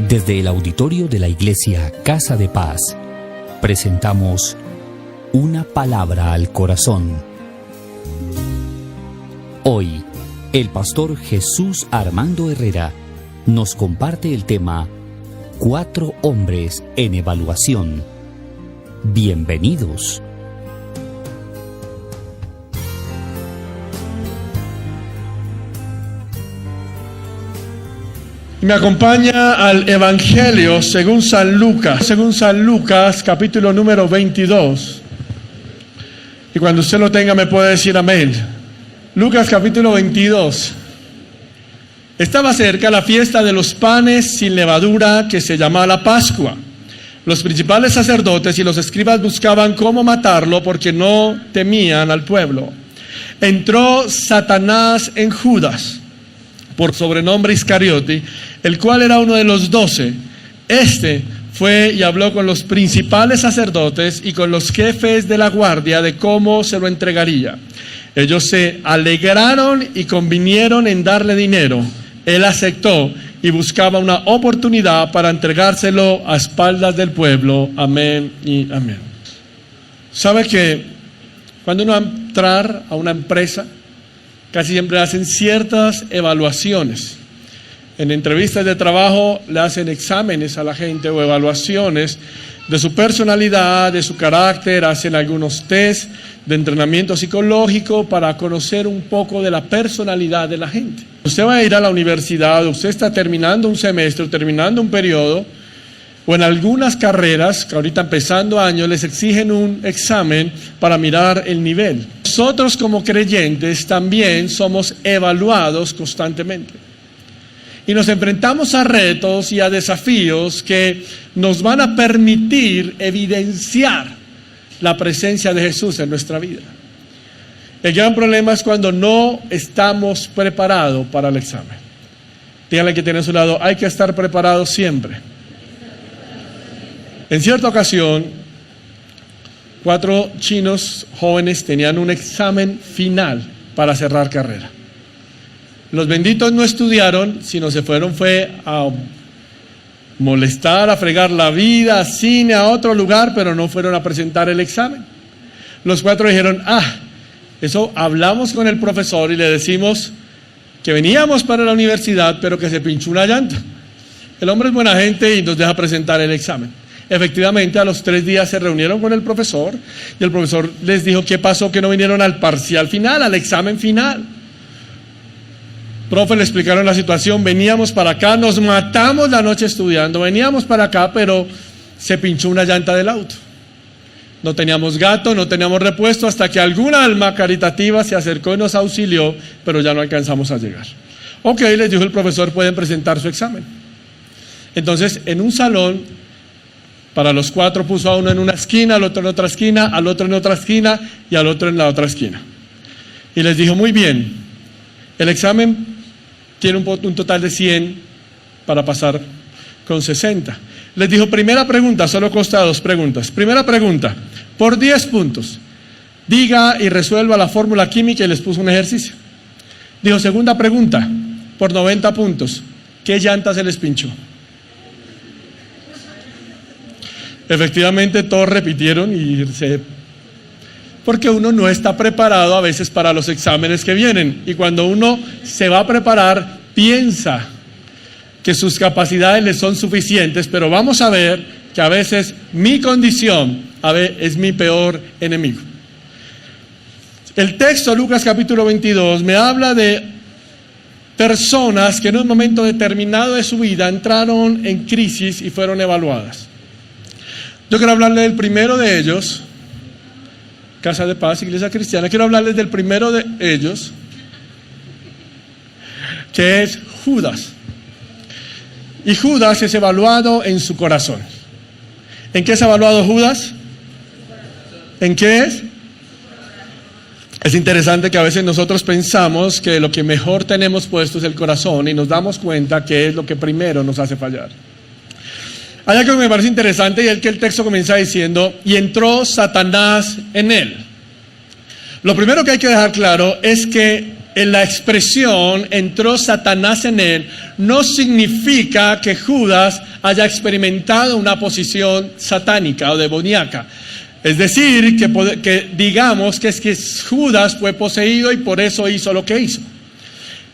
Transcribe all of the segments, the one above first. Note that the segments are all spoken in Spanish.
Desde el auditorio de la Iglesia Casa de Paz, presentamos Una Palabra al Corazón. Hoy, el pastor Jesús Armando Herrera nos comparte el tema 4 hombres en evaluación. Bienvenidos. Me acompaña al Evangelio según San Lucas, capítulo número 22. Y cuando usted lo tenga me puede decir amén. Lucas capítulo 22. Estaba cerca la fiesta de los panes sin levadura, que se llama la Pascua. Los principales sacerdotes y los escribas buscaban cómo matarlo porque no temían al pueblo. Entró Satanás en Judas, por sobrenombre Iscariote, el cual era uno de los 12. Este fue y habló con los principales sacerdotes y con los jefes de la guardia de cómo se lo entregaría. Ellos se alegraron y convinieron en darle dinero. Él aceptó y buscaba una oportunidad para entregárselo a espaldas del pueblo. Amén y amén. ¿Sabe que cuando uno va a entrar a una empresa, casi siempre hacen ciertas evaluaciones? En entrevistas de trabajo le hacen exámenes a la gente o evaluaciones de su personalidad, de su carácter, hacen algunos test de entrenamiento psicológico para conocer un poco de la personalidad de la gente. Usted va a ir a la universidad, usted está terminando un semestre, terminando un periodo, o en algunas carreras, que ahorita empezando año, les exigen un examen para mirar el nivel. Nosotros como creyentes también somos evaluados constantemente. Y nos enfrentamos a retos y a desafíos que nos van a permitir evidenciar la presencia de Jesús en nuestra vida. El gran problema es cuando no estamos preparados para el examen. Díganle que tiene a su lado, hay que estar preparado siempre. En cierta ocasión, 4 chinos jóvenes tenían un examen final para cerrar carrera. Los benditos no estudiaron, sino se fueron fue a molestar, a fregar la vida, a cine, a otro lugar, pero no fueron a presentar el examen. Los 4 dijeron, eso hablamos con el profesor y le decimos que veníamos para la universidad, pero que se pinchó una llanta. El hombre es buena gente y nos deja presentar el examen. Efectivamente, a los 3 días se reunieron con el profesor y el profesor les dijo qué pasó, que no vinieron al parcial final, al examen final. Profe, le explicaron la situación, veníamos para acá, nos matamos la noche estudiando, veníamos para acá, pero se pinchó una llanta del auto. No teníamos gato, no teníamos repuesto, hasta que alguna alma caritativa se acercó y nos auxilió, pero ya no alcanzamos a llegar. Ok, les dijo el profesor, pueden presentar su examen. Entonces, en un salón, para los 4 puso a uno en una esquina, al otro en otra esquina, al otro en otra esquina y al otro en la otra esquina. Y les dijo, muy bien, el examen tiene un total de 100 para pasar con 60. Les dijo, primera pregunta, solo consta 2 preguntas. Primera pregunta, por 10 puntos, diga y resuelva la fórmula química y les puso un ejercicio. Dijo, segunda pregunta, por 90 puntos, ¿qué llanta se les pinchó? Efectivamente, todos repitieron porque uno no está preparado a veces para los exámenes que vienen. Y cuando uno se va a preparar, piensa que sus capacidades le son suficientes, pero vamos a ver que a veces mi condición es mi peor enemigo. El texto, Lucas capítulo 22, me habla de personas que en un momento determinado de su vida entraron en crisis y fueron evaluadas. Yo quiero hablarle del primero de ellos, Casa de Paz, Iglesia Cristiana. Quiero hablarles del primero de ellos, que es Judas. Y Judas es evaluado en su corazón. ¿En qué es evaluado Judas? ¿En qué es? Es interesante que a veces nosotros pensamos que lo que mejor tenemos puesto es el corazón y nos damos cuenta que es lo que primero nos hace fallar. Hay algo que me parece interesante y es que el texto comienza diciendo, y entró Satanás en él. Lo primero que hay que dejar claro es que en la expresión entró Satanás en él, no significa que Judas haya experimentado una posición satánica o demoníaca. Es decir, que digamos que es que Judas fue poseído y por eso hizo lo que hizo.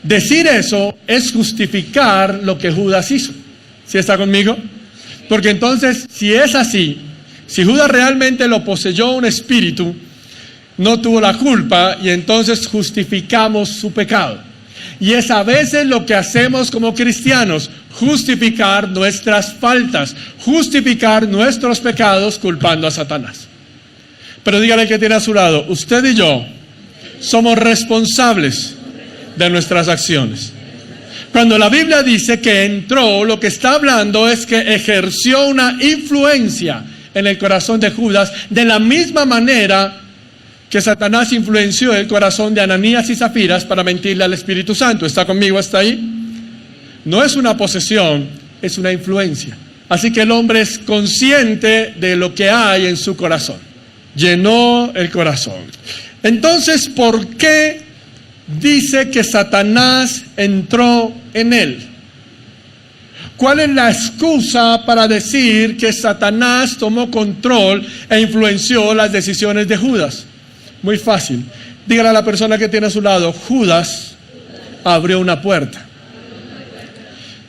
Decir eso es justificar lo que Judas hizo. ¿Sí está conmigo? Porque entonces, si es así, si Judas realmente lo poseyó un espíritu, no tuvo la culpa y entonces justificamos su pecado. Y es a veces lo que hacemos como cristianos, justificar nuestras faltas, justificar nuestros pecados culpando a Satanás. Pero dígale que tiene a su lado, usted y yo somos responsables de nuestras acciones. Cuando la Biblia dice que entró, lo que está hablando es que ejerció una influencia en el corazón de Judas, de la misma manera que Satanás influenció el corazón de Ananías y Zafiras para mentirle al Espíritu Santo. ¿Está conmigo hasta ahí? No es una posesión, es una influencia. Así que el hombre es consciente de lo que hay en su corazón. Llenó el corazón. Entonces, ¿por qué dice que Satanás entró en él? ¿Cuál es la excusa para decir que Satanás tomó control e influenció las decisiones de Judas? Muy fácil. Dígale a la persona que tiene a su lado, Judas abrió una puerta.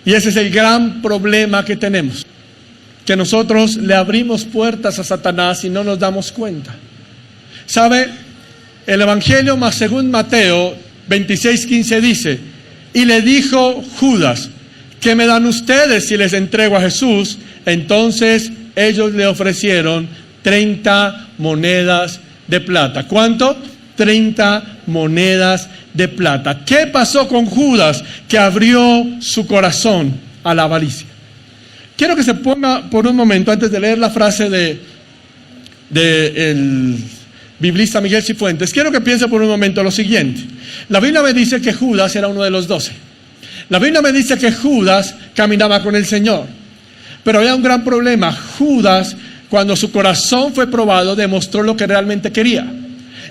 Y ese es el gran problema que tenemos. Que nosotros le abrimos puertas a Satanás y no nos damos cuenta. ¿Sabe? El Evangelio más según Mateo 26:15 dice, y le dijo Judas, ¿qué me dan ustedes si les entrego a Jesús? Entonces ellos le ofrecieron 30 monedas de plata. ¿Cuánto? 30 monedas de plata. ¿Qué pasó con Judas que abrió su corazón a la avaricia? Quiero que se ponga por un momento, antes de leer la frase del biblista Miguel Cifuentes, quiero que piense por un momento lo siguiente. La Biblia me dice que Judas era uno de los 12. La Biblia me dice que Judas caminaba con el Señor. Pero había un gran problema. Judas, cuando su corazón fue probado, demostró lo que realmente quería.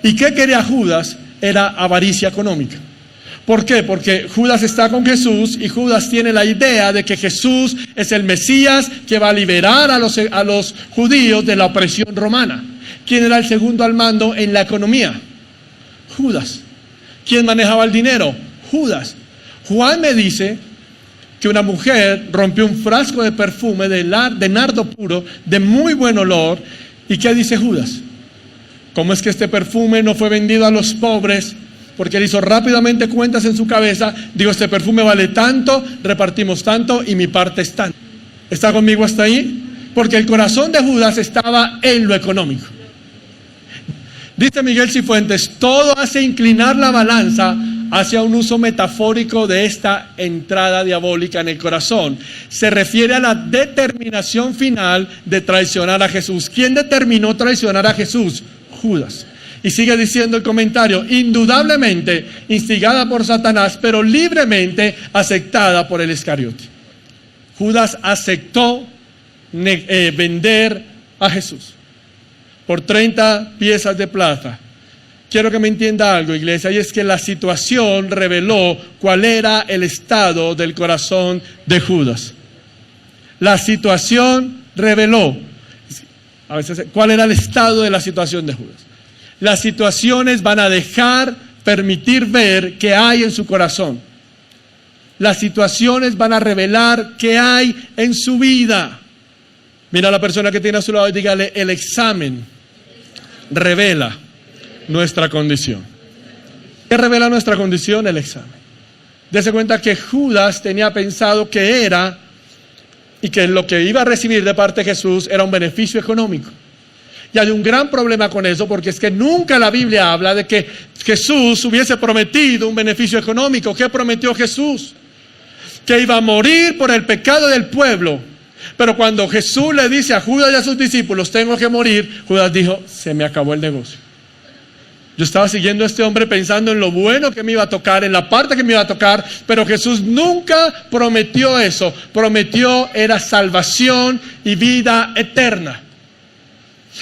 ¿Y qué quería Judas? Era avaricia económica. ¿Por qué? Porque Judas está con Jesús y Judas tiene la idea de que Jesús es el Mesías que va a liberar a los judíos de la opresión romana. ¿Quién era el segundo al mando en la economía? Judas. ¿Quién manejaba el dinero? Judas. Juan me dice que una mujer rompió un frasco de perfume de nardo puro, de muy buen olor. ¿Y qué dice Judas? ¿Cómo es que este perfume no fue vendido a los pobres? Porque él hizo rápidamente cuentas en su cabeza. Digo, este perfume vale tanto, repartimos tanto y mi parte es tanto. ¿Está conmigo hasta ahí? Porque el corazón de Judas estaba en lo económico. Dice Miguel Cifuentes, todo hace inclinar la balanza hacia un uso metafórico de esta entrada diabólica en el corazón. Se refiere a la determinación final de traicionar a Jesús. ¿Quién determinó traicionar a Jesús? Judas. Y sigue diciendo el comentario, indudablemente instigada por Satanás, pero libremente aceptada por el Iscariote. Judas aceptó vender a Jesús por 30 piezas de plata. Quiero que me entienda algo, iglesia, y es que la situación reveló cuál era el estado del corazón de Judas. La situación reveló cuál era el estado de la situación de Judas. Las situaciones van a permitir ver qué hay en su corazón. Las situaciones van a revelar qué hay en su vida. Mira a la persona que tiene a su lado y dígale, el examen revela nuestra condición. ¿Qué revela nuestra condición? El examen. Dese cuenta que Judas tenía pensado que era, y que lo que iba a recibir de parte de Jesús era un beneficio económico. Y hay un gran problema con eso, porque es que nunca la Biblia habla de que Jesús hubiese prometido un beneficio económico. ¿Qué prometió Jesús? Que iba a morir por el pecado del pueblo. Pero cuando Jesús le dice a Judas y a sus discípulos, tengo que morir, Judas dijo, se me acabó el negocio. Yo estaba siguiendo a este hombre pensando en lo bueno que me iba a tocar, en la parte que me iba a tocar, pero Jesús nunca prometió eso. Prometió era salvación y vida eterna.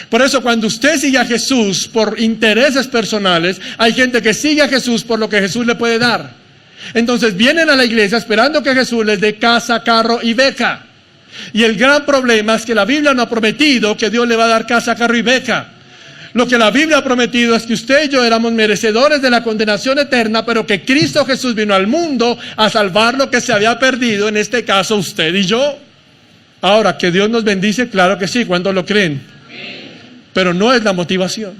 Por eso cuando usted sigue a Jesús por intereses personales, hay gente que sigue a Jesús por lo que Jesús le puede dar. Entonces vienen a la iglesia esperando que Jesús les dé casa, carro y beca. Y el gran problema es que la Biblia no ha prometido que Dios le va a dar casa, carro y beca. Lo que la Biblia ha prometido es que usted y yo éramos merecedores de la condenación eterna, pero que Cristo Jesús vino al mundo a salvar lo que se había perdido, en este caso usted y yo. Ahora, ¿que Dios nos bendice? Claro que sí, ¿cuántos lo creen? Pero no es la motivación.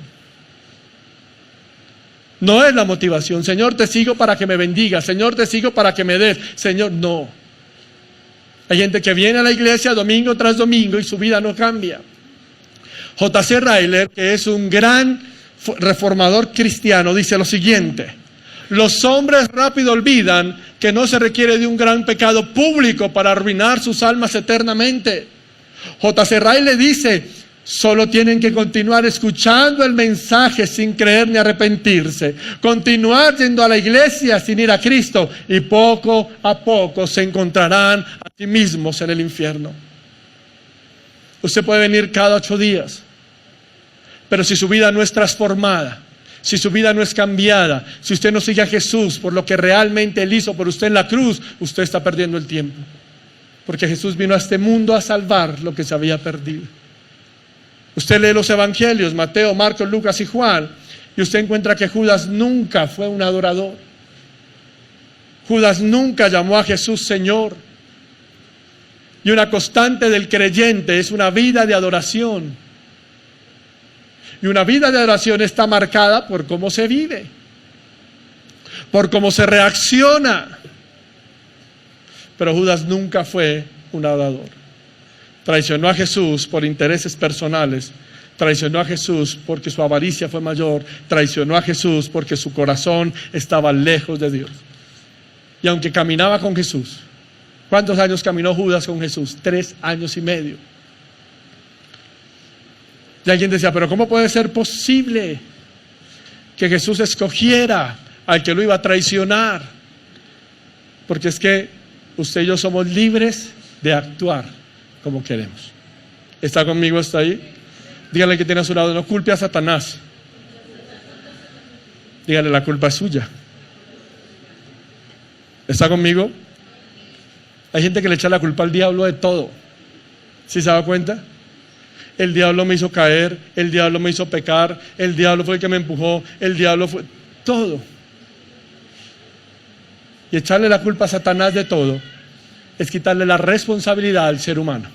No es la motivación. Señor, te sigo para que me bendiga. Señor, te sigo para que me des. Señor, no. Hay gente que viene a la iglesia domingo tras domingo y su vida no cambia. J.C. Ryle, que es un gran reformador cristiano, dice lo siguiente: los hombres rápido olvidan que no se requiere de un gran pecado público para arruinar sus almas eternamente. J.C. Ryle dice: solo tienen que continuar escuchando el mensaje sin creer ni arrepentirse, continuar yendo a la iglesia sin ir a Cristo, y poco a poco se encontrarán a sí mismos en el infierno. Usted puede venir cada 8 días, pero si su vida no es transformada, si su vida no es cambiada, si usted no sigue a Jesús por lo que realmente Él hizo por usted en la cruz, usted está perdiendo el tiempo. Porque Jesús vino a este mundo a salvar lo que se había perdido. Usted lee los evangelios, Mateo, Marcos, Lucas y Juan, y usted encuentra que Judas nunca fue un adorador. Judas nunca llamó a Jesús Señor. Y una constante del creyente es una vida de adoración. Y una vida de adoración está marcada por cómo se vive, por cómo se reacciona. Pero Judas nunca fue un adorador. Traicionó a Jesús por intereses personales. Traicionó a Jesús porque su avaricia fue mayor. Traicionó a Jesús porque su corazón estaba lejos de Dios. Y aunque caminaba con Jesús, ¿cuántos años caminó Judas con Jesús? 3 años y medio. Y alguien decía, pero ¿cómo puede ser posible que Jesús escogiera al que lo iba a traicionar? Porque es que usted y yo somos libres de actuar como queremos. ¿Está conmigo hasta ahí? Dígale que tiene a su lado, no culpe a Satanás. Dígale, la culpa es suya. ¿Está conmigo? Hay gente que le echa la culpa al diablo de todo. ¿Sí se da cuenta? El diablo me hizo caer, el diablo me hizo pecar, el diablo fue el que me empujó, el diablo fue... todo. Y echarle la culpa a Satanás de todo es quitarle la responsabilidad al ser humano.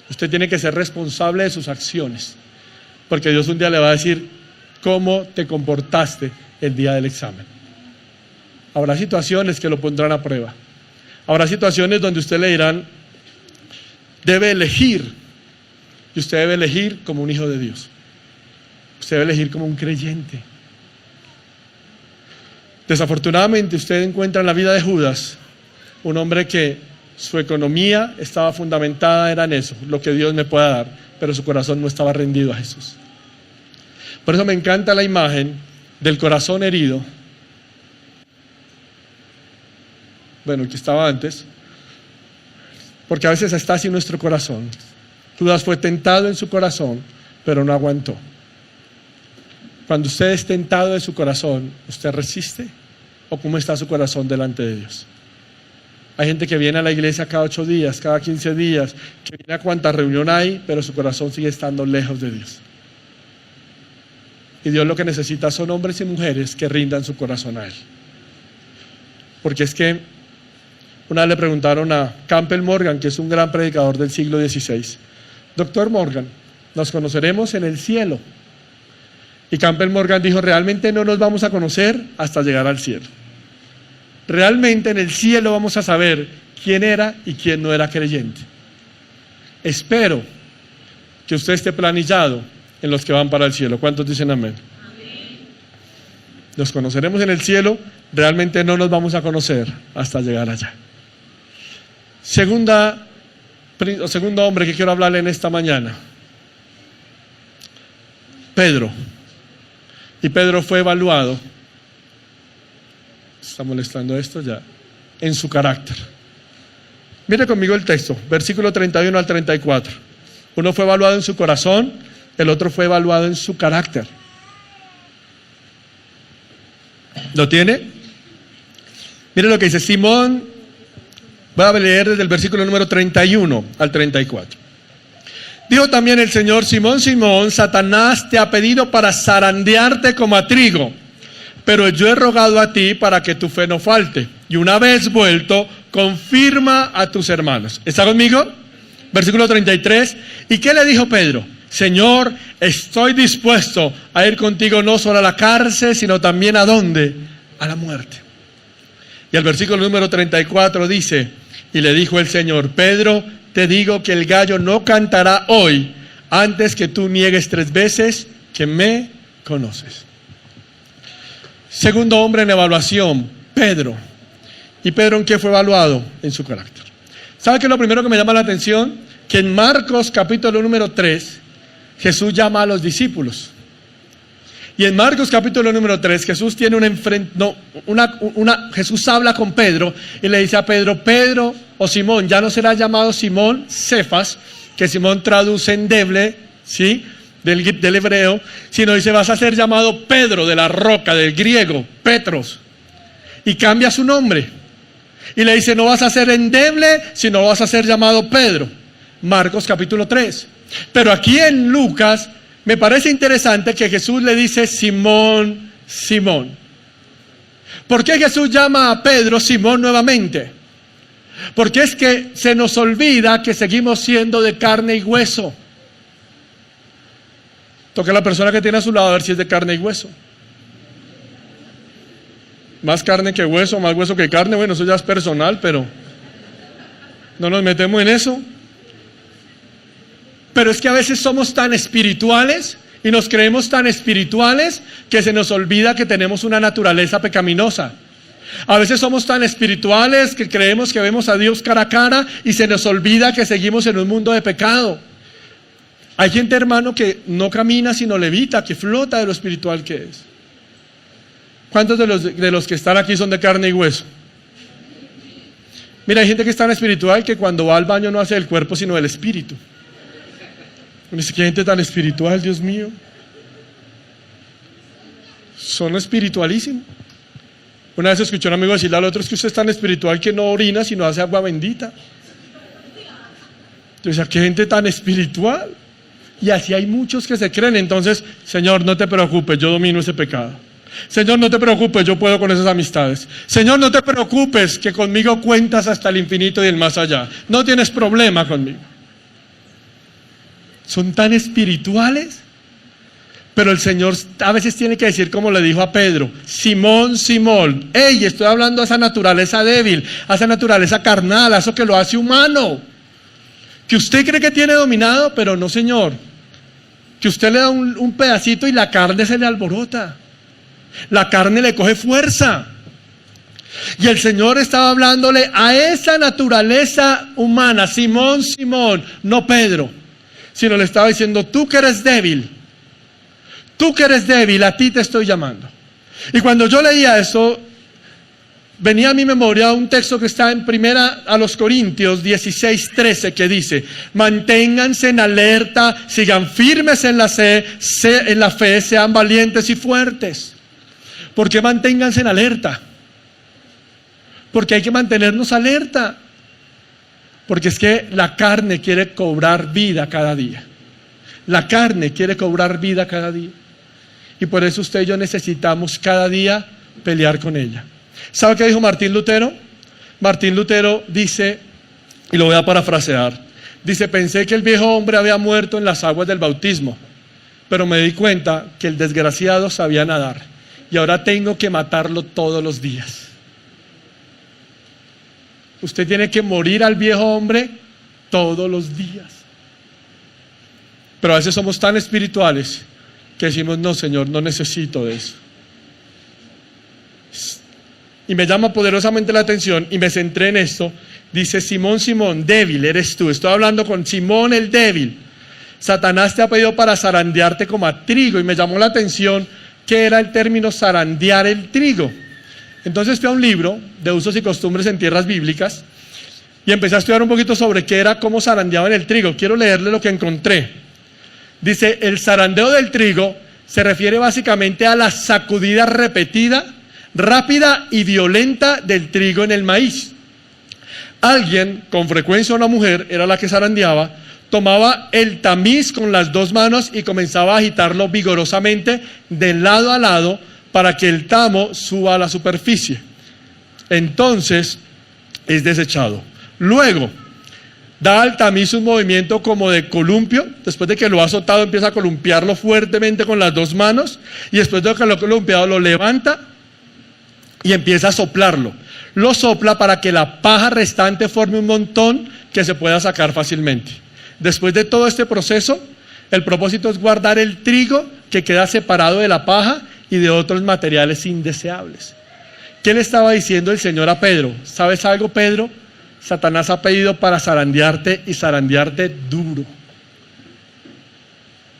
Usted tiene que ser responsable de sus acciones, porque Dios un día le va a decir cómo te comportaste el día del examen. Habrá situaciones que lo pondrán a prueba. Habrá situaciones donde usted le dirán, debe elegir. Y usted debe elegir como un hijo de Dios. Usted debe elegir como un creyente. Desafortunadamente usted encuentra en la vida de Judas un hombre que su economía estaba fundamentada era en eso, lo que Dios me pueda dar, pero su corazón no estaba rendido a Jesús. Por eso me encanta la imagen del corazón herido. Bueno, que estaba antes, porque a veces está así nuestro corazón. Judas fue tentado en su corazón, pero no aguantó. Cuando usted es tentado de su corazón, ¿usted resiste? ¿O cómo está su corazón delante de Dios? Hay gente que viene a la iglesia cada 8 días, cada 15 días, que viene a cuánta reunión hay, pero su corazón sigue estando lejos de Dios. Y Dios lo que necesita son hombres y mujeres que rindan su corazón a Él. Porque es que una vez le preguntaron a Campbell Morgan, que es un gran predicador del siglo XVI, Doctor Morgan, nos conoceremos en el cielo. Y Campbell Morgan dijo, realmente no nos vamos a conocer hasta llegar al cielo. Realmente en el cielo vamos a saber quién era y quién no era creyente. Espero que usted esté planillado en los que van para el cielo. ¿Cuántos dicen amén? Nos conoceremos en el cielo, realmente no nos vamos a conocer hasta llegar allá. Segundo hombre que quiero hablarle en esta mañana, Pedro. Y Pedro fue evaluado, está molestando esto ya, en su carácter. Mire conmigo el texto, versículo 31 al 34. Uno fue evaluado en su corazón, el otro fue evaluado en su carácter. ¿Lo tiene? Mire lo que dice Simón. Voy a leer desde el versículo número 31 al 34. Dijo también el Señor: Simón, Simón, Satanás te ha pedido para zarandearte como a trigo, pero yo he rogado a ti para que tu fe no falte, y una vez vuelto, confirma a tus hermanos. ¿Está conmigo? Versículo 33. ¿Y qué le dijo Pedro? Señor, estoy dispuesto a ir contigo no solo a la cárcel, sino también ¿a dónde? A la muerte. Y el versículo número 34 dice: y le dijo el Señor: Pedro, te digo que el gallo no cantará hoy antes que tú niegues 3 veces que me conoces. Segundo hombre en evaluación, Pedro. ¿Y Pedro en qué fue evaluado? En su carácter. ¿Sabe qué es lo primero que me llama la atención? Que en Marcos capítulo número 3, Jesús llama a los discípulos. Y en Marcos capítulo número 3, Jesús tiene Jesús habla con Pedro y le dice a Pedro: Pedro o Simón, ya no será llamado Simón Cefas, que Simón traduce endeble, ¿sí?, del hebreo, sino dice: vas a ser llamado Pedro, de la roca, del griego, Petros. Y cambia su nombre. Y le dice: no vas a ser endeble, sino vas a ser llamado Pedro. Marcos capítulo 3. Pero aquí en Lucas me parece interesante que Jesús le dice: Simón, Simón. ¿Por qué Jesús llama a Pedro Simón nuevamente? Porque es que se nos olvida que seguimos siendo de carne y hueso. Toque a la persona que tiene a su lado a ver si es de carne y hueso. Más carne que hueso, más hueso que carne. Bueno, eso ya es personal, pero no nos metemos en eso. Pero es que a veces somos tan espirituales y nos creemos tan espirituales que se nos olvida que tenemos una naturaleza pecaminosa. A veces somos tan espirituales que creemos que vemos a Dios cara a cara y se nos olvida que seguimos en un mundo de pecado. Hay gente, hermano, que no camina sino levita, que flota de lo espiritual que es. ¿Cuántos de los que están aquí son de carne y hueso? Mira, hay gente que es tan espiritual que cuando va al baño no hace el cuerpo sino el espíritu. Dice: ¿qué gente tan espiritual, Dios mío? Son espiritualísimos. Una vez escuché a un amigo decirle al otro: es que usted es tan espiritual que no orina sino hace agua bendita. Entonces, ¿qué gente tan espiritual? Y así hay muchos que se creen. Entonces: Señor, no te preocupes, yo domino ese pecado. Señor, no te preocupes, yo puedo con esas amistades. Señor, no te preocupes, que conmigo cuentas hasta el infinito y el más allá. No tienes problema conmigo. Son tan espirituales, pero el Señor a veces tiene que decir, como le dijo a Pedro: Simón, Simón, estoy hablando a esa naturaleza débil, a esa naturaleza carnal, a eso que lo hace humano, que usted cree que tiene dominado, pero no, Señor. Que usted le da un pedacito y la carne se le alborota, la carne le coge fuerza. Y el Señor estaba hablándole a esa naturaleza humana: Simón, Simón, no Pedro, sino le estaba diciendo: tú que eres débil, a ti te estoy llamando. Y cuando yo leía eso, venía a mi memoria un texto que está en Primera a los Corintios 16:13, que dice: manténganse en alerta, sigan firmes en la fe, sean valientes y fuertes. ¿Por qué manténganse en alerta? Porque hay que mantenernos alerta. Porque es que la carne quiere cobrar vida cada día. La carne quiere cobrar vida cada día. Y por eso usted y yo necesitamos cada día pelear con ella. ¿Sabe qué dijo Martín Lutero? Martín Lutero dice, y lo voy a parafrasear, dice: pensé que el viejo hombre había muerto en las aguas del bautismo, pero me di cuenta que el desgraciado sabía nadar, y ahora tengo que matarlo todos los días. Usted tiene que morir al viejo hombre todos los días. Pero a veces somos tan espirituales que decimos: no, Señor, no necesito de eso. Y me llama poderosamente la atención, y me centré en esto. Dice: Simón, Simón, débil eres tú. Estoy hablando con Simón el débil. Satanás te ha pedido para zarandearte como a trigo. Y me llamó la atención que era el término zarandear el trigo. Entonces fui a un libro de usos y costumbres en tierras bíblicas y empecé a estudiar un poquito sobre qué era, cómo zarandeaban el trigo. Quiero leerle lo que encontré. Dice, el zarandeo del trigo se refiere básicamente a la sacudida repetida, rápida y violenta del trigo en el maíz. Alguien, con frecuencia una mujer, era la que zarandeaba, tomaba el tamiz con las dos manos y comenzaba a agitarlo vigorosamente de lado a lado para que el tamo suba a la superficie. Entonces es desechado. Luego da al tamiz un movimiento como de columpio. Después de que lo ha azotado, empieza a columpiarlo fuertemente con las dos manos, y después de que lo ha columpiado lo levanta y empieza a soplarlo. Lo sopla para que la paja restante forme un montón que se pueda sacar fácilmente. Después de todo este proceso, el propósito es guardar el trigo que queda separado de la paja y de otros materiales indeseables. ¿Qué le estaba diciendo el Señor a Pedro? ¿Sabes algo, Pedro? Satanás ha pedido para zarandearte, y zarandearte duro.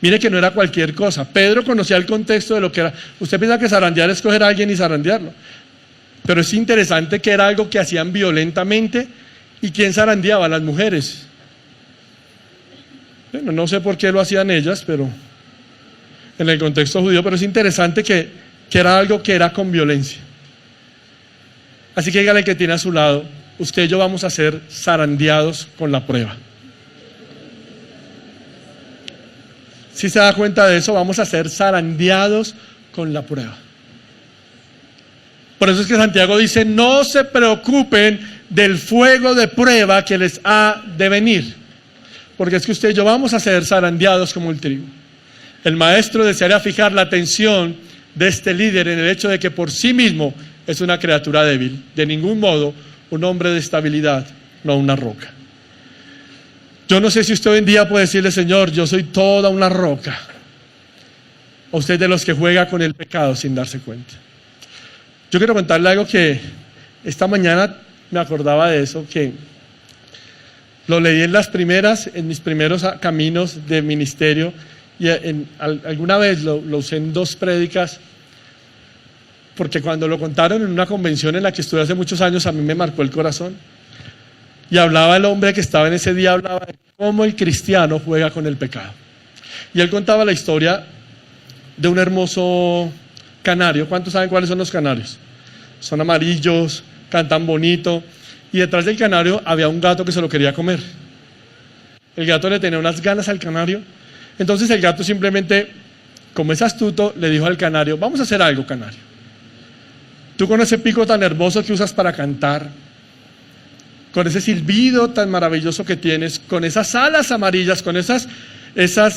Mire que no era cualquier cosa. Pedro conocía el contexto de lo que era. Usted piensa que zarandear es coger a alguien y zarandearlo. Pero es interesante que era algo que hacían violentamente. ¿Y quién zarandeaba? Las mujeres. Bueno, no sé por qué lo hacían ellas, pero en el contexto judío, pero es interesante que era algo que era con violencia. Así que dígale que tiene a su lado, usted y yo vamos a ser zarandeados con la prueba. Si se da cuenta de eso, vamos a ser zarandeados con la prueba. Por eso es que Santiago dice, no se preocupen del fuego de prueba que les ha de venir. Porque es que usted y yo vamos a ser zarandeados como el trigo. El maestro desearía fijar la atención de este líder en el hecho de que por sí mismo es una criatura débil. De ningún modo un hombre de estabilidad, no una roca. Yo no sé si usted hoy en día puede decirle, Señor, yo soy toda una roca. O usted es de los que juega con el pecado sin darse cuenta. Yo quiero contarle algo que esta mañana me acordaba de eso, que lo leí en mis primeros caminos de ministerio, y alguna vez lo usé en 2 prédicas, porque cuando lo contaron en una convención en la que estuve hace muchos años, a mí me marcó el corazón. Y hablaba el hombre que estaba en ese día, hablaba de cómo el cristiano juega con el pecado. Y él contaba la historia de un hermoso canario. ¿Cuántos saben cuáles son los canarios? Son amarillos, cantan bonito. Y detrás del canario había un gato que se lo quería comer. El gato le tenía unas ganas al canario. Entonces el gato simplemente, como es astuto, le dijo al canario, vamos a hacer algo, canario. Tú con ese pico tan hermoso que usas para cantar, con ese silbido tan maravilloso que tienes, con esas alas amarillas, con esas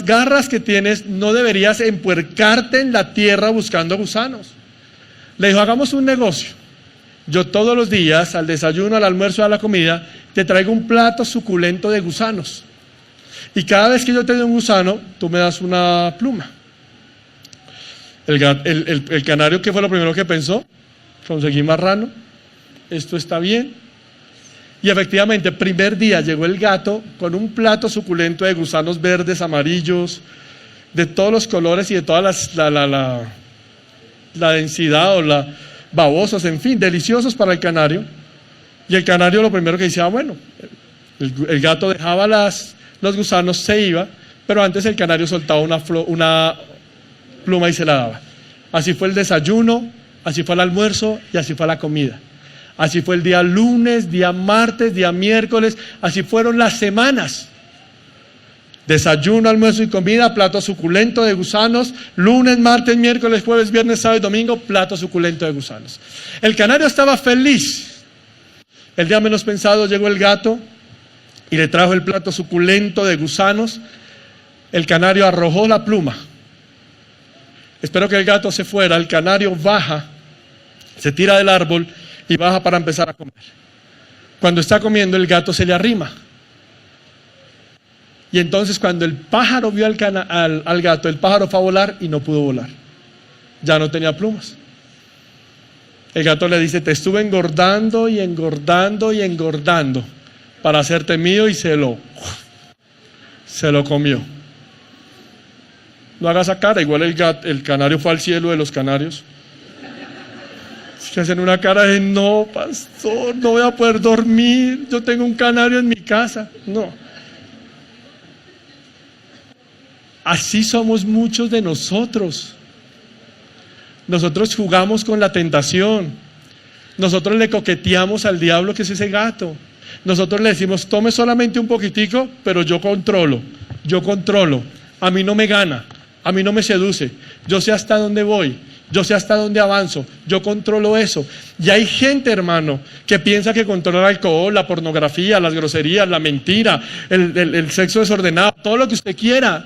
garras que tienes, no deberías empuercarte en la tierra buscando gusanos. Le dijo, hagamos un negocio. Yo todos los días, al desayuno, al almuerzo, a la comida, te traigo un plato suculento de gusanos. Y cada vez que yo te doy un gusano, tú me das una pluma. El canario, ¿qué fue lo primero que pensó? Conseguí marrano, esto está bien. Y efectivamente, primer día llegó el gato con un plato suculento de gusanos verdes, amarillos, de todos los colores y de todas la densidad o la babosos, en fin, deliciosos para el canario. Y el canario lo primero que decía, bueno, el gato dejaba los gusanos, se iba, pero antes el canario soltaba una pluma y se la daba. Así fue el desayuno, así fue el almuerzo y así fue la comida. Así fue el día lunes, día martes, día miércoles, así fueron las semanas. Desayuno, almuerzo y comida, plato suculento de gusanos, lunes, martes, miércoles, jueves, viernes, sábado y domingo, plato suculento de gusanos. El canario estaba feliz. El día menos pensado llegó el gato y le trajo el plato suculento de gusanos. El canario arrojó la pluma. Espero que el gato se fuera. El canario baja, se tira del árbol y baja para empezar a comer. Cuando está comiendo, el gato se le arrima. Y entonces cuando el pájaro vio al gato, el pájaro fue a volar y no pudo volar. Ya no tenía plumas. El gato le dice, te estuve engordando y engordando y engordando para hacerte mío, y se lo comió. No haga esa cara, igual el canario fue al cielo de los canarios. Es que hacen una cara de, no, pastor, no voy a poder dormir, yo tengo un canario en mi casa. No. Así somos muchos de nosotros. Nosotros jugamos con la tentación. Nosotros le coqueteamos al diablo, que es ese gato. Nosotros le decimos, tome solamente un poquitico, pero yo controlo. A mí no me gana, a mí no me seduce. Yo sé hasta dónde voy, yo sé hasta dónde avanzo, yo controlo eso. Y hay gente, hermano, que piensa que controla el alcohol, la pornografía, las groserías, la mentira, el sexo desordenado, todo lo que usted quiera.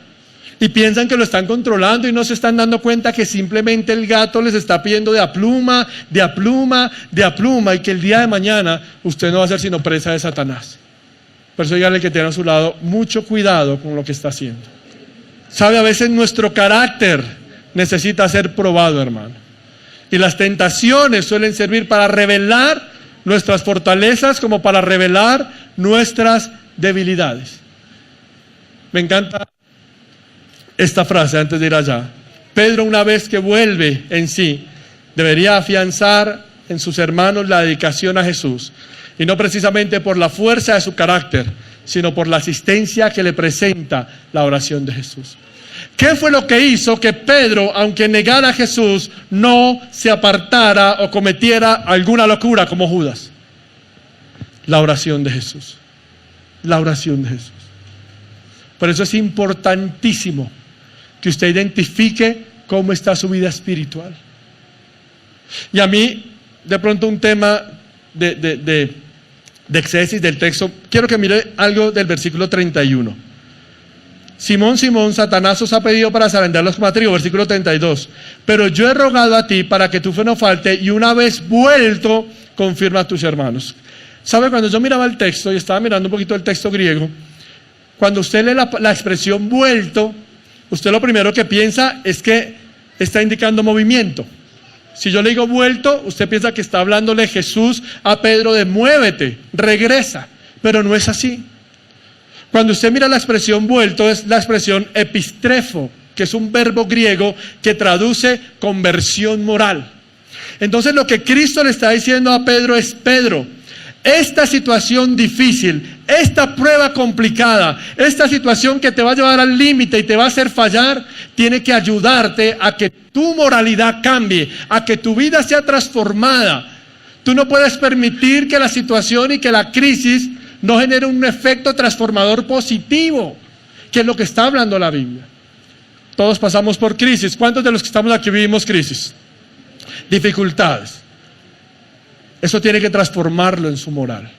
Y piensan que lo están controlando y no se están dando cuenta que simplemente el gato les está pidiendo de a pluma, y que el día de mañana usted no va a ser sino presa de Satanás. Por eso dígale que tiene a su lado mucho cuidado con lo que está haciendo. Sabe, a veces nuestro carácter necesita ser probado, hermano. Y las tentaciones suelen servir para revelar nuestras fortalezas como para revelar nuestras debilidades. Me encanta esta frase antes de ir allá. Pedro, una vez que vuelve en sí, debería afianzar en sus hermanos la dedicación a Jesús, y no precisamente por la fuerza de su carácter, sino por la asistencia que le presenta la oración de Jesús. ¿Qué fue lo que hizo que Pedro, aunque negara a Jesús, no se apartara o cometiera alguna locura como Judas? La oración de Jesús. La oración de Jesús. Por eso es importantísimo que usted identifique cómo está su vida espiritual. Y a mí, de pronto, un tema de exégesis del texto, quiero que mire algo del versículo 31. Simón, Simón, Satanás os ha pedido para zarandearlos como a trigo, versículo 32. Pero yo he rogado a ti para que tu fe no falte, y una vez vuelto, confirma a tus hermanos. ¿Sabe? Cuando yo miraba el texto, y estaba mirando un poquito el texto griego, cuando usted lee la expresión vuelto, usted lo primero que piensa es que está indicando movimiento. Si yo le digo vuelto, usted piensa que está hablándole Jesús a Pedro de muévete, regresa, pero no es así. Cuando usted mira la expresión vuelto, es la expresión epistrefo, que es un verbo griego que traduce conversión moral. Entonces lo que Cristo le está diciendo a Pedro es: Pedro, esta situación difícil, esta prueba complicada, esta situación que te va a llevar al límite y te va a hacer fallar, tiene que ayudarte a que tu moralidad cambie, a que tu vida sea transformada. Tú no puedes permitir que la situación y que la crisis no genere un efecto transformador positivo, que es lo que está hablando la Biblia. Todos pasamos por crisis. ¿Cuántos de los que estamos aquí vivimos crisis? Dificultades. Eso tiene que transformarlo en su moral.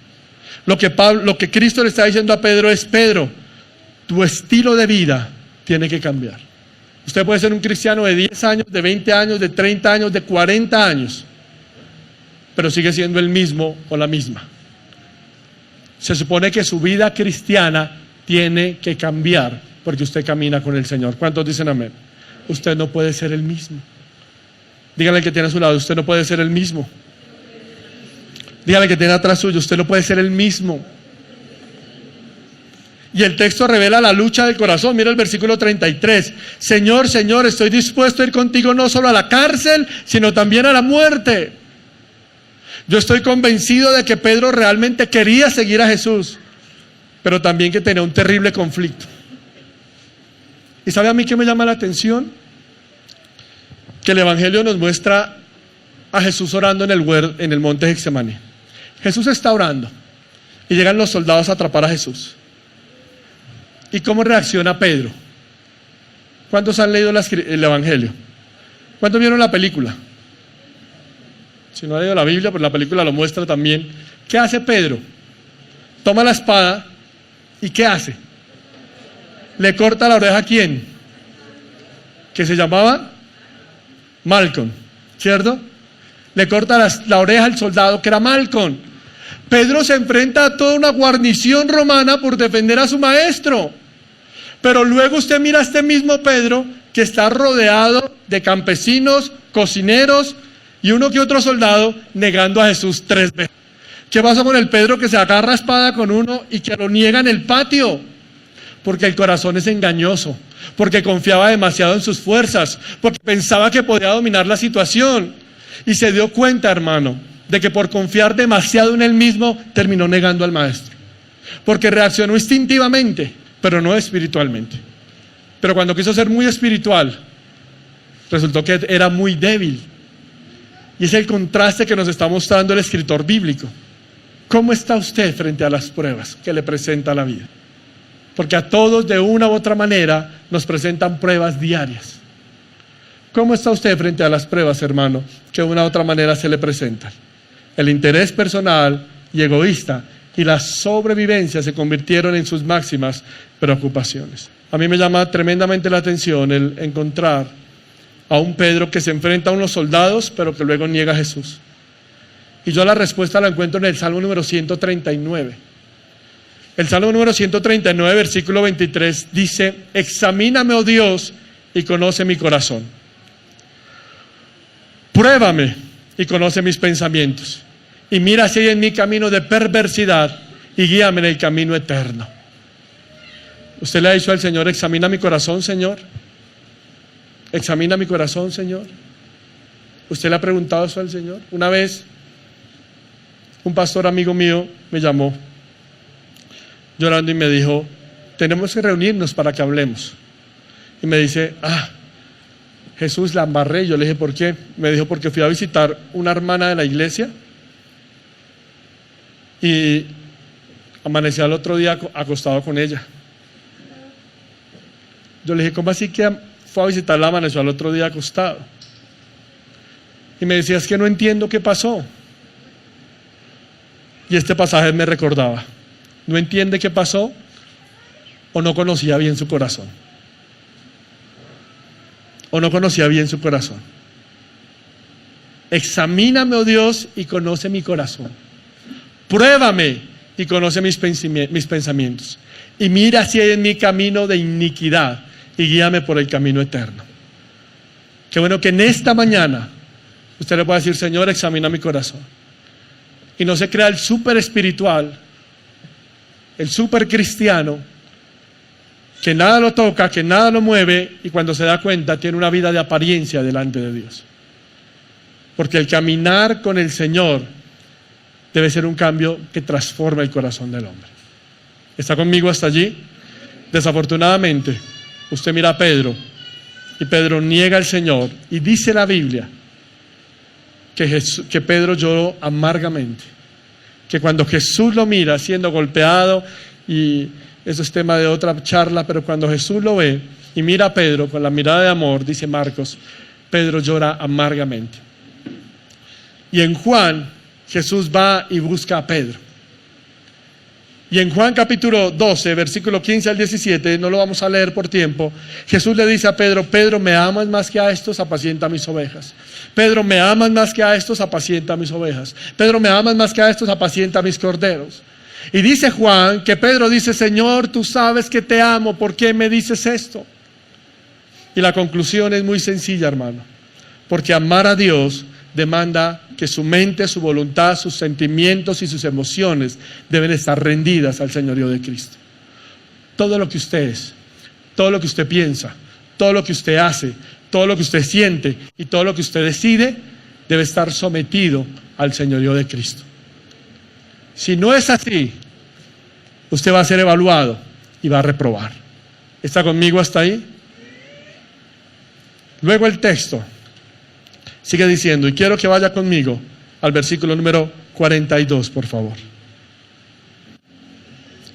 Lo que Cristo le está diciendo a Pedro es: Pedro, tu estilo de vida tiene que cambiar. Usted puede ser un cristiano de 10 años, de 20 años, de 30 años, de 40 años, pero sigue siendo el mismo o la misma. Se supone que su vida cristiana tiene que cambiar porque usted camina con el Señor. ¿Cuántos dicen amén? Usted no puede ser el mismo. Dígale al que tiene a su lado: usted no puede ser el mismo. Dígale que tiene atrás suyo: usted no puede ser el mismo. Y el texto revela la lucha del corazón. Mira el versículo 33. Señor, Señor, estoy dispuesto a ir contigo no solo a la cárcel, sino también a la muerte. Yo estoy convencido de que Pedro realmente quería seguir a Jesús, pero también que tenía un terrible conflicto. ¿Y sabe a mí qué me llama la atención? Que el Evangelio nos muestra a Jesús orando en el monte Getsemaní. Jesús está orando y llegan los soldados a atrapar a Jesús. ¿Y cómo reacciona Pedro? ¿Cuántos han leído el Evangelio? ¿Cuántos vieron la película? Si no ha leído la Biblia, pues la película lo muestra también. ¿Qué hace Pedro? Toma la espada y ¿qué hace? Le corta la oreja a ¿quién? Que se llamaba Malcolm, ¿cierto? Le corta la oreja al soldado que era Malcolm. Pedro se enfrenta a toda una guarnición romana por defender a su maestro. Pero luego usted mira a este mismo Pedro que está rodeado de campesinos, cocineros y uno que otro soldado negando a Jesús 3 veces. ¿Qué pasa con el Pedro que se agarra a espada con uno y que lo niega en el patio? Porque el corazón es engañoso, porque confiaba demasiado en sus fuerzas, porque pensaba que podía dominar la situación. Y se dio cuenta, hermano, de que por confiar demasiado en él mismo, terminó negando al maestro. Porque reaccionó instintivamente, pero no espiritualmente. Pero cuando quiso ser muy espiritual, resultó que era muy débil. Y es el contraste que nos está mostrando el escritor bíblico. ¿Cómo está usted frente a las pruebas que le presenta la vida? Porque a todos de una u otra manera nos presentan pruebas diarias. ¿Cómo está usted frente a las pruebas, hermano, que de una u otra manera se le presentan? El interés personal y egoísta y la sobrevivencia se convirtieron en sus máximas preocupaciones. A mí me llama tremendamente la atención el encontrar a un Pedro que se enfrenta a unos soldados, pero que luego niega a Jesús. Y yo la respuesta la encuentro en el Salmo número 139. El Salmo número 139, versículo 23, dice: examíname, oh Dios, y conoce mi corazón. Pruébame y conoce mis pensamientos. Y mira si hay en mi camino de perversidad y guíame en el camino eterno. ¿Usted le ha dicho al Señor: examina mi corazón, Señor? ¿Examina mi corazón, Señor? ¿Usted le ha preguntado eso al Señor? Una vez, un pastor amigo mío me llamó llorando y me dijo: tenemos que reunirnos para que hablemos. Y me dice: Jesús, la embarré. Yo le dije: ¿por qué? Me dijo: porque fui a visitar una hermana de la iglesia y amanecí al otro día acostado con ella. Yo le dije: ¿cómo así que fue a visitarla, amaneció al otro día acostado? Y me decía: es que no entiendo qué pasó. Y este pasaje me recordaba: no entiende qué pasó o no conocía bien su corazón. O no conocía bien su corazón. Examíname, oh Dios, y conoce mi corazón. Pruébame y conoce mis pensamientos. Y mira si hay en mi camino de iniquidad y guíame por el camino eterno. Qué bueno que en esta mañana usted le pueda decir: Señor, examina mi corazón. Y no se crea el súper espiritual, el súper cristiano, que nada lo toca, que nada lo mueve, y cuando se da cuenta tiene una vida de apariencia delante de Dios. Porque el caminar con el Señor debe ser un cambio que transforma el corazón del hombre. ¿Está conmigo hasta allí? Desafortunadamente, usted mira a Pedro, y Pedro niega al Señor, y dice la Biblia que Pedro lloró amargamente, que cuando Jesús lo mira siendo golpeado, y eso es tema de otra charla, pero cuando Jesús lo ve y mira a Pedro con la mirada de amor, dice Marcos, Pedro llora amargamente. Y en Juan, Jesús va y busca a Pedro. Y en Juan capítulo 12, versículo 15 al 17, no lo vamos a leer por tiempo, Jesús le dice a Pedro: Pedro, ¿me amas más que a estos? Apacienta mis ovejas. Pedro, ¿me amas más que a estos? Apacienta mis ovejas. Pedro, ¿me amas más que a estos? Apacienta mis corderos. Y dice Juan que Pedro dice: Señor, tú sabes que te amo, ¿por qué me dices esto? Y la conclusión es muy sencilla, hermano, porque amar a Dios demanda que su mente, su voluntad, sus sentimientos y sus emociones deben estar rendidas al señorío de Cristo. Todo lo que usted es, todo lo que usted piensa, todo lo que usted hace, todo lo que usted siente y todo lo que usted decide debe estar sometido al señorío de Cristo. Si no es así, usted va a ser evaluado y va a reprobar. ¿Está conmigo hasta ahí? Luego el texto sigue diciendo, y quiero que vaya conmigo al versículo número 42, por favor.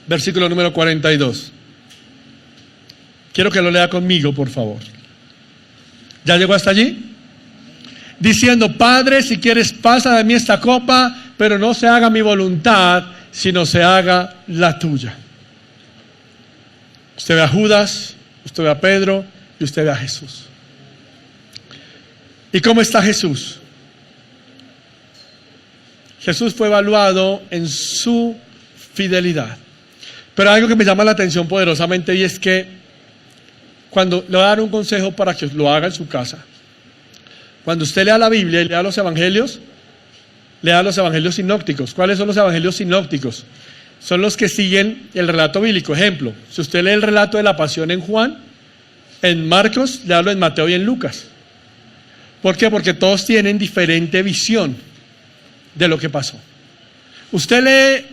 Versículo número 42. Quiero que lo lea conmigo, por favor. ¿Ya llegó hasta allí? Diciendo: Padre, si quieres, pasa de mí esta copa, pero no se haga mi voluntad, sino se haga la tuya. Usted ve a Judas, usted ve a Pedro y usted ve a Jesús. ¿Y cómo está Jesús? Jesús fue evaluado en su fidelidad. Pero algo que me llama la atención poderosamente, y es que cuando le voy a dar un consejo para que lo haga en su casa. Cuando usted lea la Biblia y lea los evangelios sinópticos. ¿Cuáles son los evangelios sinópticos? Son los que siguen el relato bíblico. Ejemplo, si usted lee el relato de la pasión en Juan, en Marcos, le hablo en Mateo y en Lucas. ¿Por qué? Porque todos tienen diferente visión de lo que pasó. Usted lee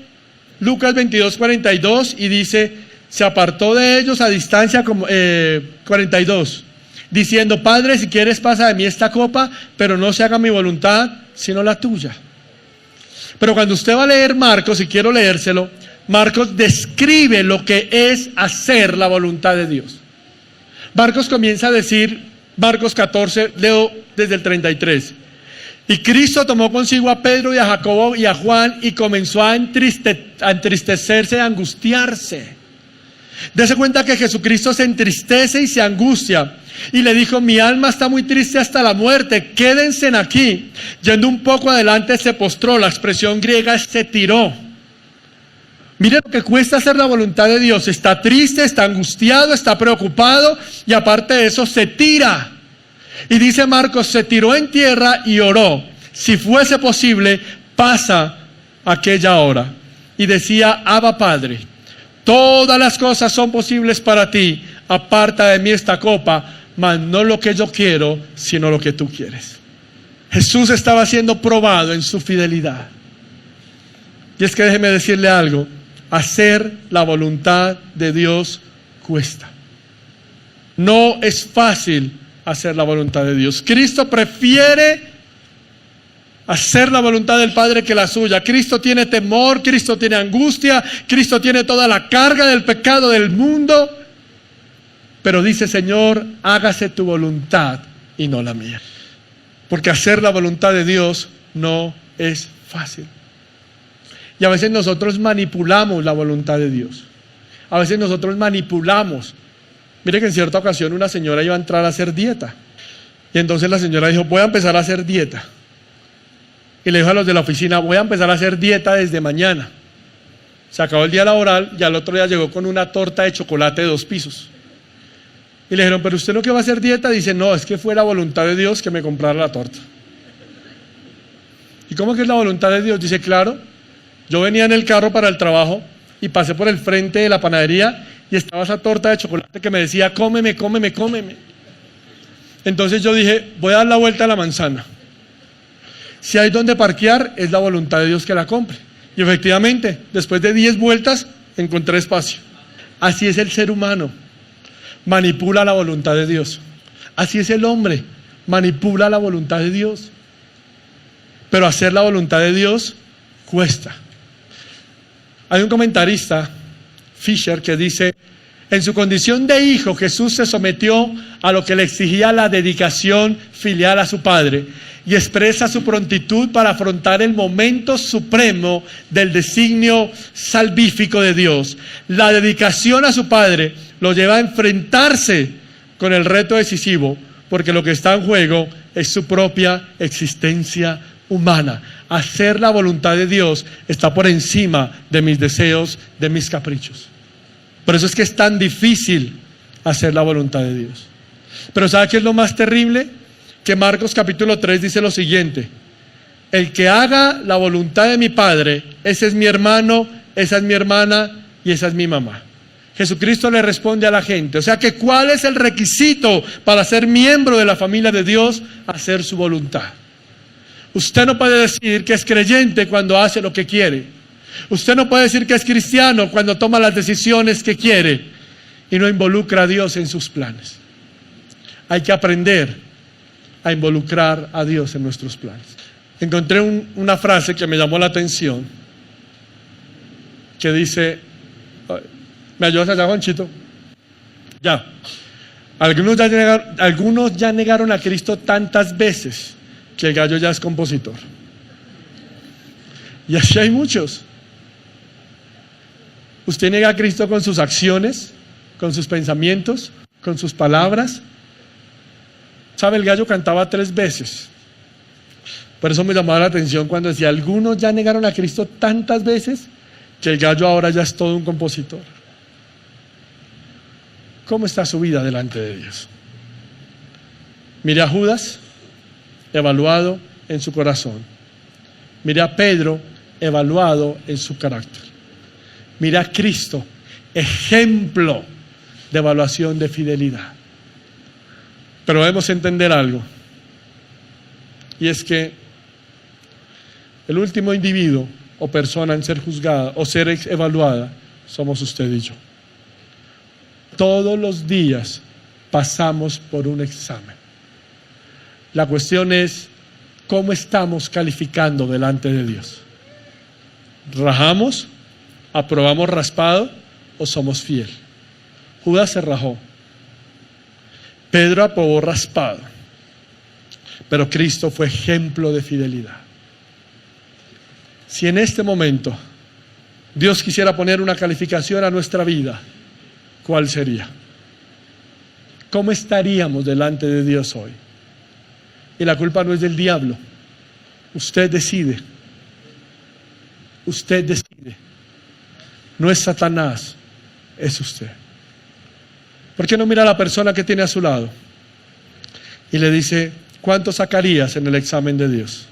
Lucas 22:42 y dice: se apartó de ellos a distancia 42, diciendo: Padre, si quieres pasa de mí esta copa, pero no se haga mi voluntad, sino la tuya. Pero cuando usted va a leer Marcos, y quiero leérselo, Marcos describe lo que es hacer la voluntad de Dios. Marcos comienza a decir, Marcos 14, leo desde el 33. Y Cristo tomó consigo a Pedro y a Jacobo y a Juan y comenzó a entristecerse, a angustiarse. Dese cuenta que Jesucristo se entristece y se angustia. Y le dijo: mi alma está muy triste hasta la muerte, quédense aquí. Yendo un poco adelante se postró, la expresión griega es se tiró. Mire lo que cuesta hacer la voluntad de Dios. Está triste, está angustiado, está preocupado y aparte de eso se tira. Y dice Marcos, se tiró en tierra y oró: si fuese posible, pasa aquella hora. Y decía: Abba, Padre, todas las cosas son posibles para ti, aparta de mí esta copa, mas no lo que yo quiero, sino lo que tú quieres. Jesús estaba siendo probado en su fidelidad. Y es que déjeme decirle algo, hacer la voluntad de Dios cuesta. No es fácil hacer la voluntad de Dios. Cristo prefiere hacer la voluntad del Padre que la suya. Cristo tiene temor, Cristo tiene angustia, Cristo tiene toda la carga del pecado del mundo. Pero dice: Señor, hágase tu voluntad y no la mía. Porque hacer la voluntad de Dios no es fácil. Y a veces nosotros manipulamos la voluntad de Dios. A veces nosotros manipulamos. Mire que en cierta ocasión una señora iba a entrar a hacer dieta. Y entonces la señora dijo: voy a empezar a hacer dieta. Y le dijo a los de la oficina: voy a empezar a hacer dieta desde mañana. Se acabó el día laboral y al otro día llegó con una torta de chocolate de 2 pisos. Y le dijeron: ¿pero usted no que va a hacer dieta? Dice: no, es que fue la voluntad de Dios que me comprara la torta. ¿Y cómo que es la voluntad de Dios? Dice: claro, yo venía en el carro para el trabajo y pasé por el frente de la panadería y estaba esa torta de chocolate que me decía: cómeme, cómeme, cómeme. Entonces yo dije: voy a dar la vuelta a la manzana. Si hay donde parquear, es la voluntad de Dios que la compre. Y efectivamente, después de 10 vueltas, encontré espacio. Así es el ser humano. Manipula la voluntad de Dios. Así es el hombre, manipula la voluntad de Dios. Pero hacer la voluntad de Dios cuesta. Hay un comentarista, Fisher, que dice: en su condición de hijo, Jesús se sometió a lo que le exigía la dedicación filial a su Padre y expresa su prontitud para afrontar el momento supremo del designio salvífico de Dios. La dedicación a su Padre lo lleva a enfrentarse con el reto decisivo, porque lo que está en juego es su propia existencia humana. Hacer la voluntad de Dios está por encima de mis deseos, de mis caprichos. Por eso es que es tan difícil hacer la voluntad de Dios. Pero ¿sabe qué es lo más terrible? Que Marcos capítulo 3 dice lo siguiente: el que haga la voluntad de mi Padre, ese es mi hermano, esa es mi hermana y esa es mi mamá. Jesucristo le responde a la gente. O sea que ¿cuál es el requisito para ser miembro de la familia de Dios? Hacer su voluntad. Usted no puede decir que es creyente cuando hace lo que quiere. Usted no puede decir que es cristiano cuando toma las decisiones que quiere y no involucra a Dios en sus planes. Hay que aprender a involucrar a Dios en nuestros planes. Encontré una frase que me llamó la atención, que dice: ¿me ayudas allá, Juanchito? Ya. Algunos ya negaron a Cristo tantas veces que el gallo ya es compositor. Y así hay muchos. Usted niega a Cristo con sus acciones, con sus pensamientos, con sus palabras. ¿Sabe? El gallo cantaba 3 veces. Por eso me llamaba la atención cuando decía: algunos ya negaron a Cristo tantas veces que el gallo ahora ya es todo un compositor. ¿Cómo está su vida delante de Dios? Mire a Judas, evaluado en su corazón. Mire a Pedro, evaluado en su carácter. Mire a Cristo, ejemplo de evaluación de fidelidad. Pero debemos entender algo, y es que el último individuo o persona en ser juzgada o ser evaluada somos usted y yo. Todos los días pasamos por un examen. La cuestión es, ¿cómo estamos calificando delante de Dios? ¿Rajamos? ¿Aprobamos raspado? ¿O somos fiel? Judas se rajó. Pedro aprobó raspado. Pero Cristo fue ejemplo de fidelidad. Si en este momento Dios quisiera poner una calificación a nuestra vida, ¿cuál sería? ¿Cómo estaríamos delante de Dios hoy? Y la culpa no es del diablo. Usted decide. Usted decide. No es Satanás, es usted. ¿Por qué no mira a la persona que tiene a su lado y le dice, ¿cuánto sacarías en el examen de Dios?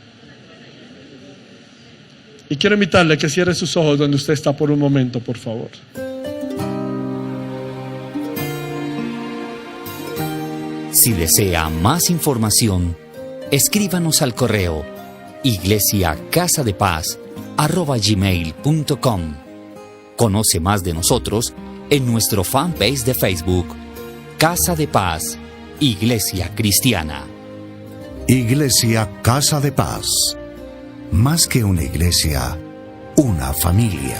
Y quiero invitarle a que cierre sus ojos donde usted está por un momento, por favor. Si desea más información, escríbanos al correo iglesiacasadepaz@gmail.com. Conoce más de nosotros en nuestro fanpage de Facebook, Casa de Paz, Iglesia Cristiana. Iglesia Casa de Paz. Más que una iglesia, una familia.